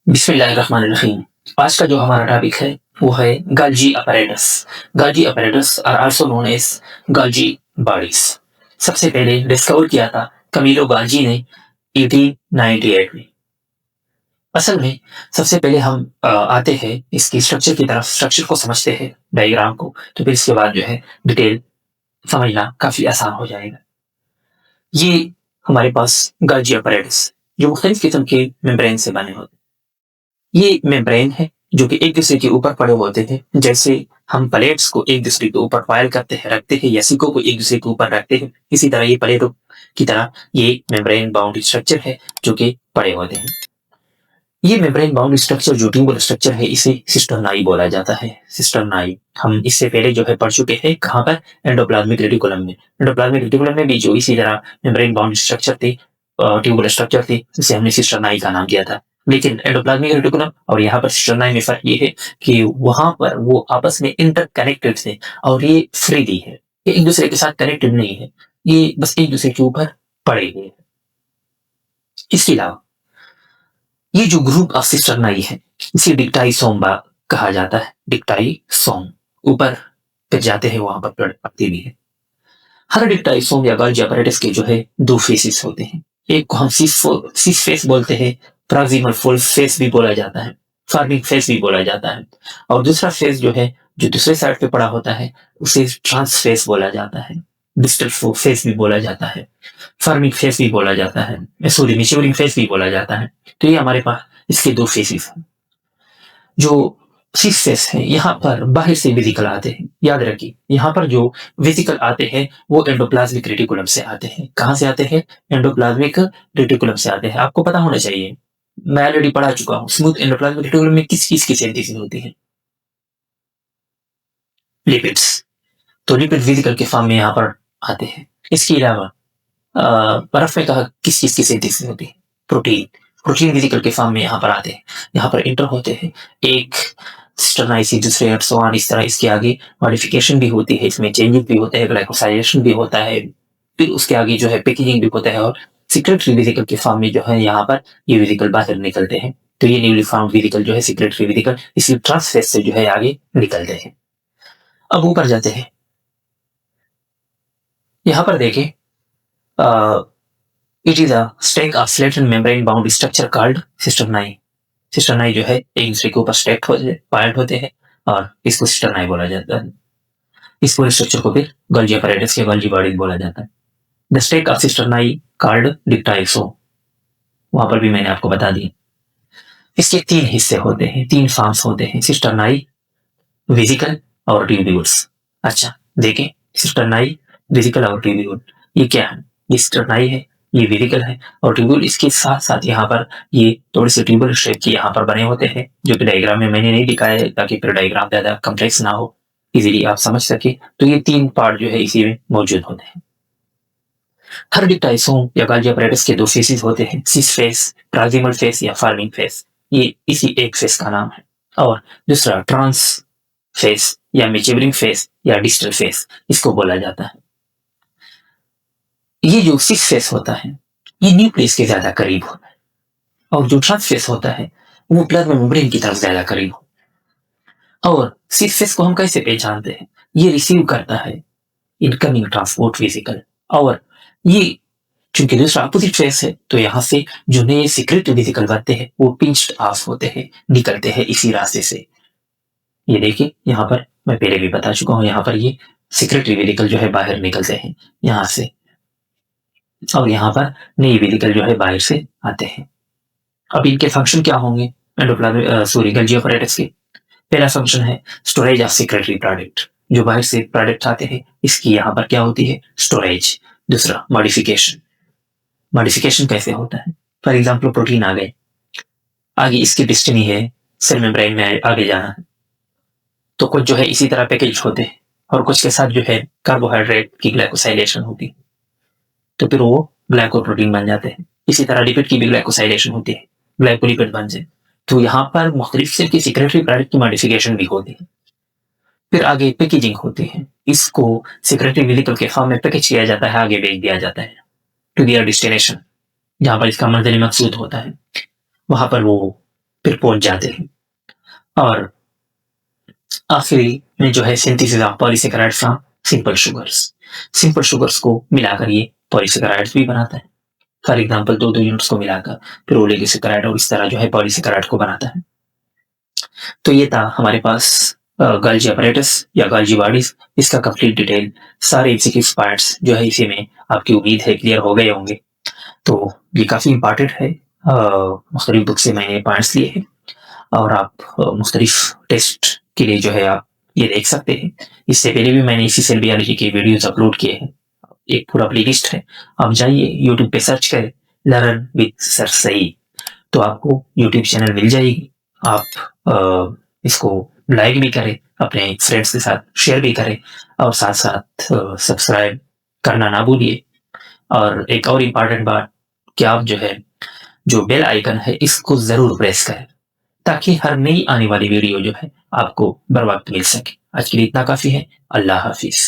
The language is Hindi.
बिस्मिल्लाहिर्रहमानिर्रहीम। आज का जो हमारा टॉपिक है वो है Golgi apparatus. Golgi apparatus are also known as Golgi bodies. सबसे पहले डिस्कवर किया था कैमिलो गोल्गी ने 1898 में। असल में सबसे पहले हम आते हैं इसकी स्ट्रक्चर की तरफ, स्ट्रक्चर को समझते हैं, डायग्राम को, तो फिर इसके बाद जो है डिटेल समझना काफी आसान हो जाएगा। ये हमारे पास गोल्गी अपैरेटस जो मुख्तलिफ किस्म के मेम्ब्रेन से बने होते हैं। ये मेम्ब्रेन है जो कि एक दूसरे के ऊपर पड़े होते हैं। जैसे हम प्लेट्स को एक दूसरे के ऊपर फायर करते हैं, रखते हैं, या सिक्कों को एक दूसरे के ऊपर रखते हैं, इसी तरह ये प्लेटों की तरह ये मेम्ब्रेन बाउंड स्ट्रक्चर है जो कि पड़े होते हैं। ये मेम्ब्रेन बाउंड स्ट्रक्चर जो ट्यूबुलर स्ट्रक्चर है इसे सिस्टर्नाई बोला जाता है। सिस्टर्नाई हम इससे पहले जो है पढ़ चुके हैं, कहाँ पर? एंडोप्लाज्मिक रेटिकुलम में। एंडोप्लाज्मिक रेटिकुलम में भी जो इसी तरह मेम्ब्रेन बाउंड स्ट्रक्चर थे, ट्यूबुलर स्ट्रक्चर थे, जिसे हमने सिस्टर्नाई का नाम दिया था। लेकिन एंडोप्लाज्मिक रेटिकुलम और यहाँ पर सिस्टर्नाई में फर्क ये है कि वहां पर वो आपस में इंटरकनेक्टेड थे और ये फ्रीली है, ये एक दूसरे के साथ कनेक्टेड नहीं है, ये बस एक दूसरे के ऊपर पड़े हुए हैं। इसके अलावा ये जो ग्रुप ऑफ सिस्टर्नाई है इसे डिक्टाइसोम कहा जाता है। डिक्टाइसोम ऊपर फिर जाते हैं, वहां पर पड़ते भी है। हर डिक्टाइसोम या गोल्गी अपैरेटस के जो है दो फेसेस होते हैं। एक को हम सिस फेस बोलते हैं, प्रॉक्सिमल फुल फेस भी बोला जाता है, फॉर्मिंग फेस भी बोला जाता है। और दूसरा फेस जो है जो दूसरे साइड पे पड़ा होता है उसे ट्रांस फेस बोला जाता है, डिस्टल फेस भी बोला जाता है, फॉर्मिंग फेस भी बोला जाता है, सॉरी मैच्योरिंग फेस भी बोला जाता है। तो ये हमारे पास इसके दो फेसेस हैं। जो सिस फेस है यहाँ पर बाहर से वेसिकल आते हैं। याद रखिए यहाँ पर जो वेसिकल आते हैं वो एंडोप्लाज्मिक रेटिकुलम से आते हैं। कहाँ से आते हैं? एंडोप्लाज्मिक रेटिकुलम से आते हैं। आपको पता होना चाहिए, मैं ऑलरेडी पढ़ा चुका हूँ, स्मूथ एंडोप्लाज्मिक रेटिकुलम में किस चीज की सिंथेसिस होती है? लिपिड्स। तो लिपिड वेसिकल के फॉर्म में यहाँ पर आते हैं। इसके अलावा बर्फ में कहा किस चीज की सिंथेसिस होती है? प्रोटीन। प्रोटीन वेसिकल के फॉर्म में यहाँ पर आते हैं, यहाँ पर इंटर होते हैं, एक सिस्टर्नाइसी दूसरे एंड सो ऑन। इस तरह इसके आगे मॉडिफिकेशन भी होती है, इसमें चेंजेस भी होते हैं, ग्लाइकोसाइलेशन भी होता है, फिर उसके आगे जो है पैकेजिंग भी होता है, और सिक्रेटरी वेसिकल के फॉर्म में जो है यहाँ पर ये वेसिकल बाहर निकलते हैं। तो ये न्यूली फाउंड वेसिकल जो है सिक्रेटरी वेसिकल इसी ट्रांसफेस से जो है आगे निकलते हैं। अब ऊपर जाते हैं, यहाँ पर देखें, it is a stack of flattened membrane bound structure called cisternae. Cisternae जो है एक दूसरे के ऊपर स्टैक पार्ट होते हैं और इसको सिस्टर्नाई बोला जाता है। इस पूरे स्ट्रक्चर को फिर गोल्गी अपैरेटस या गोल्गी बॉडी बोला जाता है। द स्टैक ऑफ सिस्टर्नाई कॉल्ड डिक्टाइसोम, वहां पर भी मैंने आपको बता दिया। इसके तीन हिस्से होते हैं, तीन फॉर्म्स होते हैं, सिस्टर्नाई, वेसिकल और ट्यूब्यूल्स। अच्छा देखें, सिस्टर्नाई, वेसिकल और ट्यूब्यूल ये क्या है? ये सिस्टर्नाई है, ये वेसिकल है, और ट्यूब्यूल इसके साथ साथ यहाँ पर ये थोड़े से ट्यूबुलर शेप के यहाँ पर बने होते हैं, जो कि डायग्राम में मैंने नहीं दिखाया है ताकि फिर डायग्राम ज्यादा कम्प्लेक्स ना हो, इजीली आप समझ सके। तो ये तीन पार्ट जो है इसी में मौजूद होते हैं। हर डिक्टाइसोम या गोल्गी अपैरेटस के दो फेसेस होते हैं, सिस फेस, प्रॉक्सिमल फेस या फॉर्मिंग फेस, ये इसी एक फेस का नाम है। और दूसरा ट्रांस फेस या मैच्योरिंग फेस या डिस्टल फेस इसको बोला जाता है। ये जो सिस फेस होता है ये न्यूक्लियस के ज्यादा करीब होता है, और जो ट्रांस फेस होता है वो प्लाज्मा मेम्ब्रेन की तरफ ज्यादा करीब होता है। और सिस फेस को हम कैसे पहचानते हैं? ये रिसीव करता है इनकमिंग ट्रांसपोर्ट वेसिकल, और ये चूंकि दूसरा अपोजिट फेस है तो यहाँ से जो नए सीक्रेट वेसिकल बनते हैं वो पिंच्ड ऑफ होते हैं, निकलते हैं इसी रास्ते से। ये देखिए यहाँ पर मैं पहले भी बता चुका हूँ, यहाँ पर ये सीक्रेटरी वेसिकल जो है बाहर निकलते हैं यहाँ से, और यहाँ पर नई वेसिकल जो है बाहर से आते हैं। अब इनके फंक्शन क्या होंगे गोल्गी अपैरेटस के? पहला फंक्शन है स्टोरेज ऑफ सीक्रेटरी प्रोडक्ट, जो बाहर से प्रोडक्ट आते हैं इसकी यहाँ पर क्या होती है? स्टोरेज। दूसरा मॉडिफिकेशन। मॉडिफिकेशन कैसे होता है? फॉर एग्जाम्पल प्रोटीन आ गए, आगे इसकी डेस्टिनी है सेल मेम्ब्रेन में आगे जाना है, तो कुछ जो है इसी तरह पैकेज होते हैं, और कुछ के साथ जो है कार्बोहाइड्रेट की ग्लाइकोसाइलेशन होती है, तो फिर वो ग्लाइकोप्रोटीन बन जाते हैं। इसी तरह लिपिड की भी ग्लाइकोसाइलेशन होती है, ग्लाइकोलिपिड बन जाए। तो यहाँ पर मुख्तलिफ सेल की सिक्रेटरी प्रोडक्ट की मॉडिफिकेशन भी होती है। फिर आगे पैकेजिंग होती है, इसको सिक्रेटरी वेसिकल के फॉर्म में पैकेज किया जाता है, आगे भेज दिया जाता है टू दियर डेस्टिनेशन, जहां पर इसका मंजिल मकसूद होता है। वहां पर वो फिर पहुंच जाते हैं। और आखिरी में जो है synthesis of polysaccharides from simple sugars. Simple sugars को मिलाकर ये पॉलीसेकेराइड्स भी बनाता है। फॉर एग्जाम्पल दो दो यूनिट्स को मिलाकर फिर ओलिगोसेकेराइड और इस तरह जो है पॉलीसेकेराइड को बनाता है। तो ये था हमारे पास गाल्जी अपैरेटस या गाल्जी बॉडीज। इसका कंप्लीट डिटेल सारे एमसीक्यू पार्ट्स जो है इसी में आपकी उम्मीद है क्लियर हो गए होंगे। तो ये काफ़ी इंपॉर्टेंट है। मुख्तलिफ बुक से मैंने पॉइंट्स लिए हैं और आप मुख्तलिफ टेस्ट के लिए जो है आप ये देख सकते हैं। इससे पहले भी मैंने इसी सेल बायोलॉजी के वीडियोज अपलोड किए हैं, एक पूरा प्लेलिस्ट है। आप जाइए यूट्यूब पे सर्च करें लर्न विद सर सईद, तो आपको यूट्यूब चैनल मिल जाएगी। आप इसको लाइक भी करें, अपने फ्रेंड्स के साथ शेयर भी करें और साथ साथ सब्सक्राइब करना ना भूलिए। और एक और इम्पॉर्टेंट बात कि आप जो है जो बेल आइकन है इसको ज़रूर प्रेस करें ताकि हर नई आने वाली वीडियो जो है आपको बर वक्त मिल सके। आज के लिए इतना काफ़ी है। अल्लाह हाफिज़।